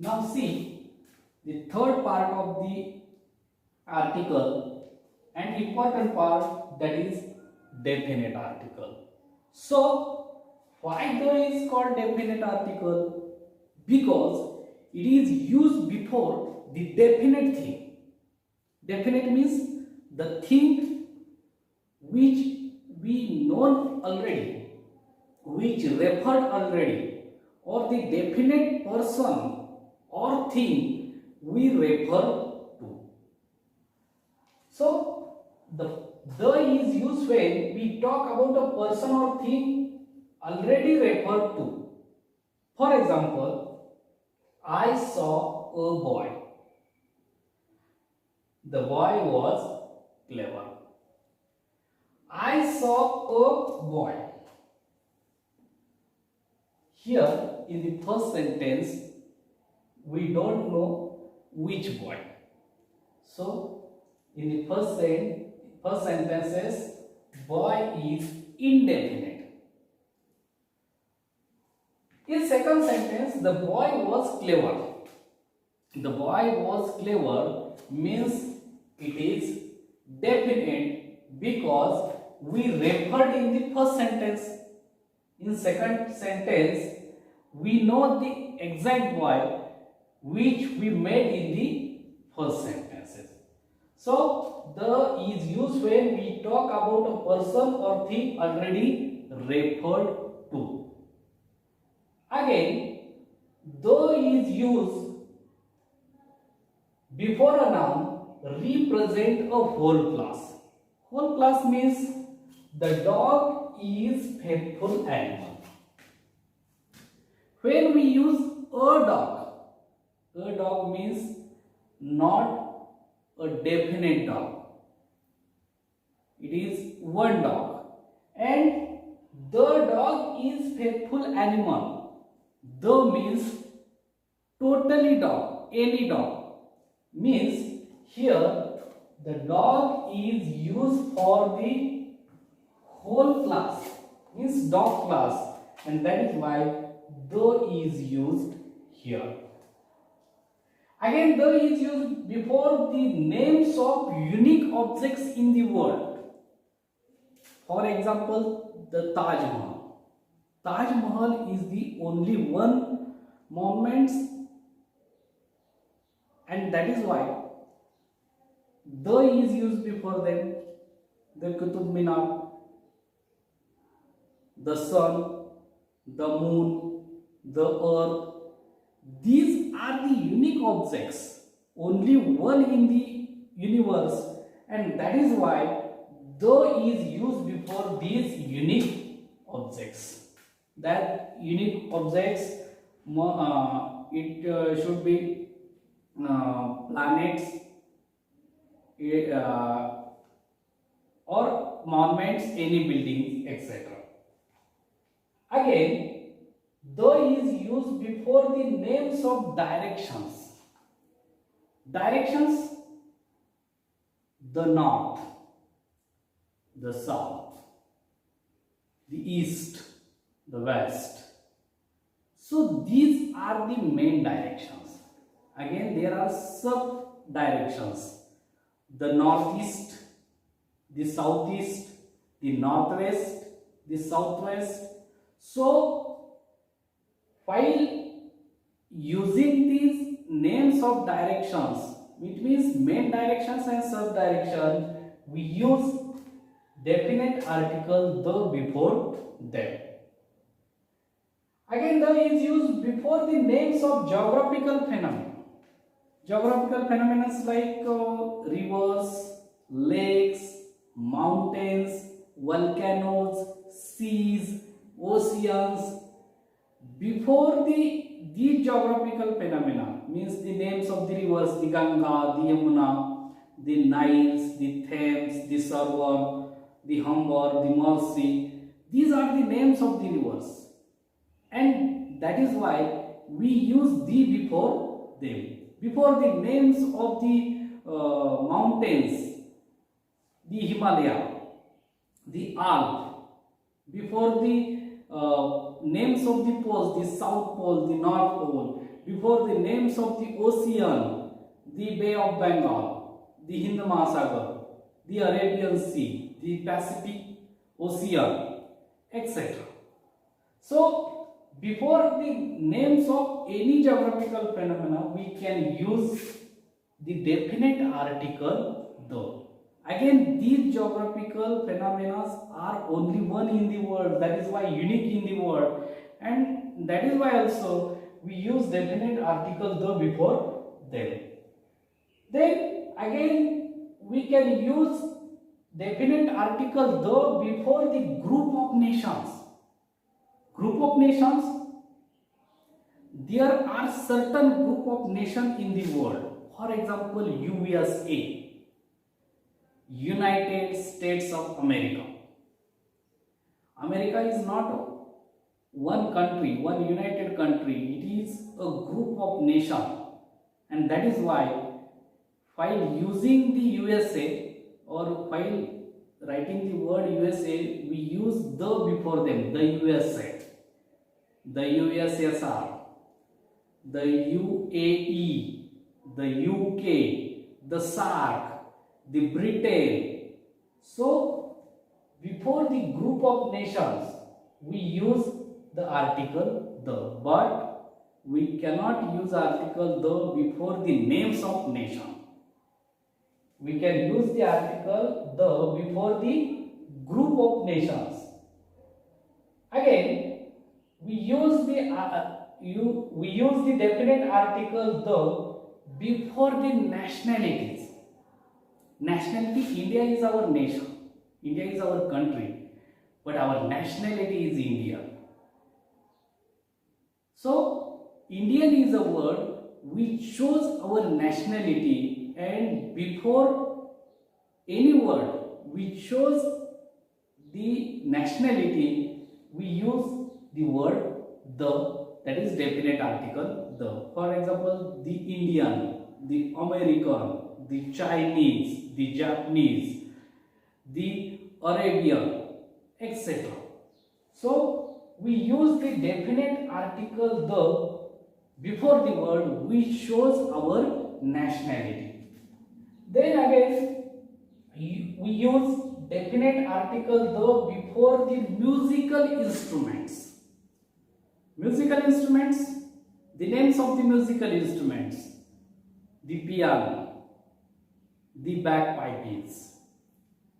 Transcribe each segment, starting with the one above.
Now see the third part of the article and important part, that is definite article. So why the is called definite article? Because it is used before the definite thing. Definite means the thing which we know already, which referred already, or the definite person or thing we refer to. So the is used when we talk about a person or thing already referred to. For example, I saw a boy. The boy was clever. I saw a boy. Here in the first sentence, we don't know which boy. So in the first sentences, boy is indefinite. In second sentence, the boy was clever. The boy was clever means it is definite because we referred in the first sentence. In second sentence, we know the exact boy which we made in the first sentences. So the is used when we talk about a person or thing already referred to. Again, the is used before a noun represent a whole class. Whole class means the dog is faithful animal. When we use a dog means not a definite dog. It is one dog. And the dog is faithful animal. The means totally dog, any dog. Means here the dog is used for the whole class, means dog class, and that is why the is used here. Again, the is used before the names of unique objects in the world. For example, the Taj Mahal. Taj Mahal is the only one monument, and that is why the is used before them. The Qutub Minar, the sun, the moon, the earth, these are the unique objects, only one in the universe, and that is why the is used before these unique objects. That unique objects, it should be planets or monuments, any buildings, etc. Again, the is used before the names of directions. Directions: the north, the south, the east, the west. So these are the main directions. Again, there are sub directions: the northeast, the southeast, the northwest, the southwest. So while using these names of directions, which means main directions and sub direction, we use definite article the before them. Again, the is used before the names of geographical phenomena. Geographical phenomena like rivers, lakes, mountains, volcanoes, seas, oceans. Before these geographical phenomena means the names of the rivers: the Ganga, the Yamuna, the Niles, the Thames, the Sarwan, the Humber, the Mersey. These are the names of the rivers, and that is why we use the before them. Before the names of the mountains, the Himalaya, the Alps, before the names of the poles, the South Pole, the North Pole, before the names of the ocean, the Bay of Bengal, the Hind Mahasagar, the Arabian Sea, the Pacific Ocean, etc. So, before the names of any geographical phenomena, we can use the definite article the. Again, these geographical phenomena are only one in the world, that is why unique in the world, and that is why also we use definite article the before them. Then again we can use definite article the before the group of nations. Group of nations, there are certain group of nations in the world. For example, USA, United States of America. America is not one country, one united country. It is a group of nations, and that is why while using the USA or while writing the word USA, we use the before them. The USA, the USSR, the UAE, the UK, the SAARC, the Britain. So before the group of nations we use the article the, but we cannot use article the before the names of nation. We can use the article the before the group of nations. Again, we use the definite article the before the nationalities. Nationality, India is our nation, India is our country, but our nationality is India. So, Indian is a word which shows our nationality, and before any word which shows the nationality, we use the word the, that is definite article the. For example, the Indian, the American, the Chinese, the Japanese, the Arabian, etc. So, we use the definite article the before the word which shows our nationality. Then again, we use definite article the before the musical instruments. Musical instruments, the names of the musical instruments: the piano, the bagpipes,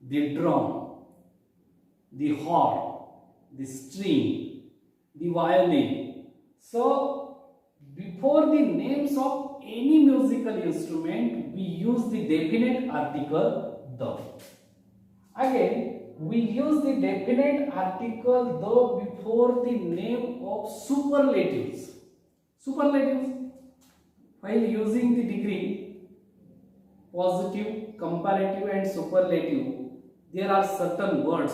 the drum, the horn, the string, the violin. So, before the names of any musical instrument, we use the definite article the. Again, we use the definite article the before the name of superlatives. Superlatives, while using the degree, positive, comparative and superlative, there are certain words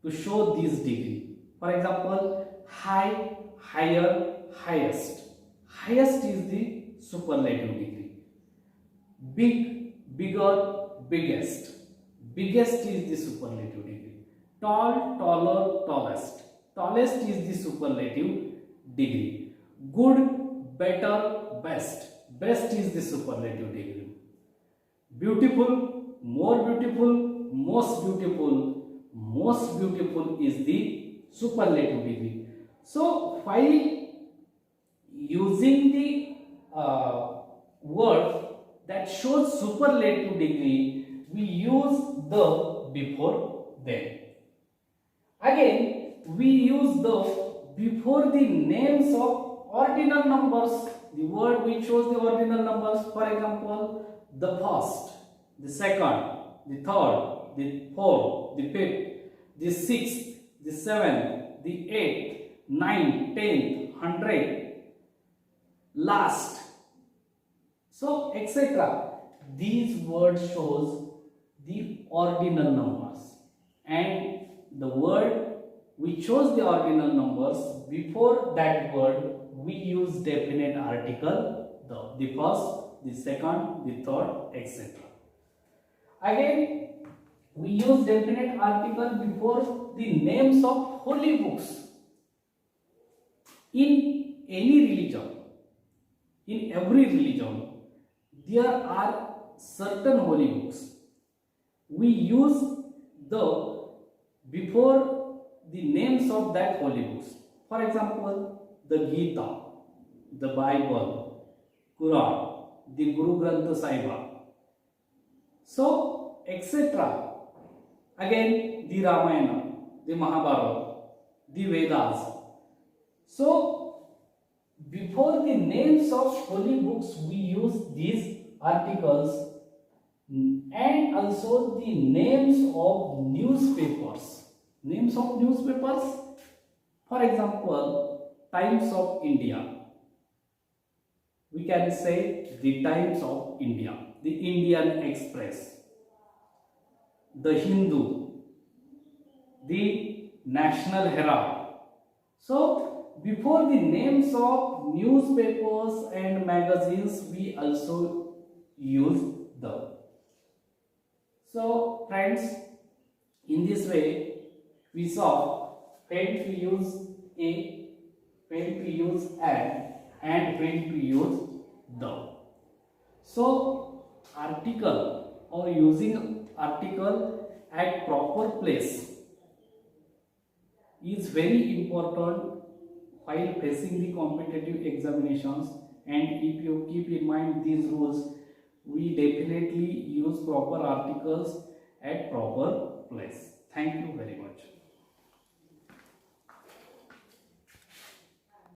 to show this degree. For example, high, higher, highest. Highest is the superlative degree. Big, bigger, biggest. Biggest is the superlative degree. Tall, taller, tallest. Tallest is the superlative degree. Good, better, best. Best is the superlative degree. Beautiful, more beautiful, most beautiful. Most beautiful is the superlative degree. So, while using the word that shows superlative degree, we use the before them. Again, we use the before the names of ordinal numbers. The word which shows the ordinal numbers, for example, the first, the second, the third, the fourth, the fifth, the sixth, the seventh, the eighth, ninth, 10th, 100th, last, so etc. These words shows the ordinal numbers, and the word which shows the ordinal numbers, before that word we use definite article the first, the second, the third, etc. Again, we use definite article before the names of holy books in any religion. in every religion there are certain holy books. We use the before the names of that holy books. For example, the Gita, the Bible, Quran, the Guru Granth Sahib. So, etc. Again, the Ramayana, the Mahabharata, the Vedas. So, before the names of holy books, we use these articles and also the names of newspapers. Names of newspapers, for example, Times of India. We can say the Times of India, the Indian Express, the Hindu, the National Herald. So, before the names of newspapers and magazines, we also use them. So, friends, in this way, we saw when to use a, when to use and when to use the. So, article or using article at proper place is very important while facing the competitive examinations, and if you keep in mind these rules, we definitely use proper articles at proper place. Thank you very much.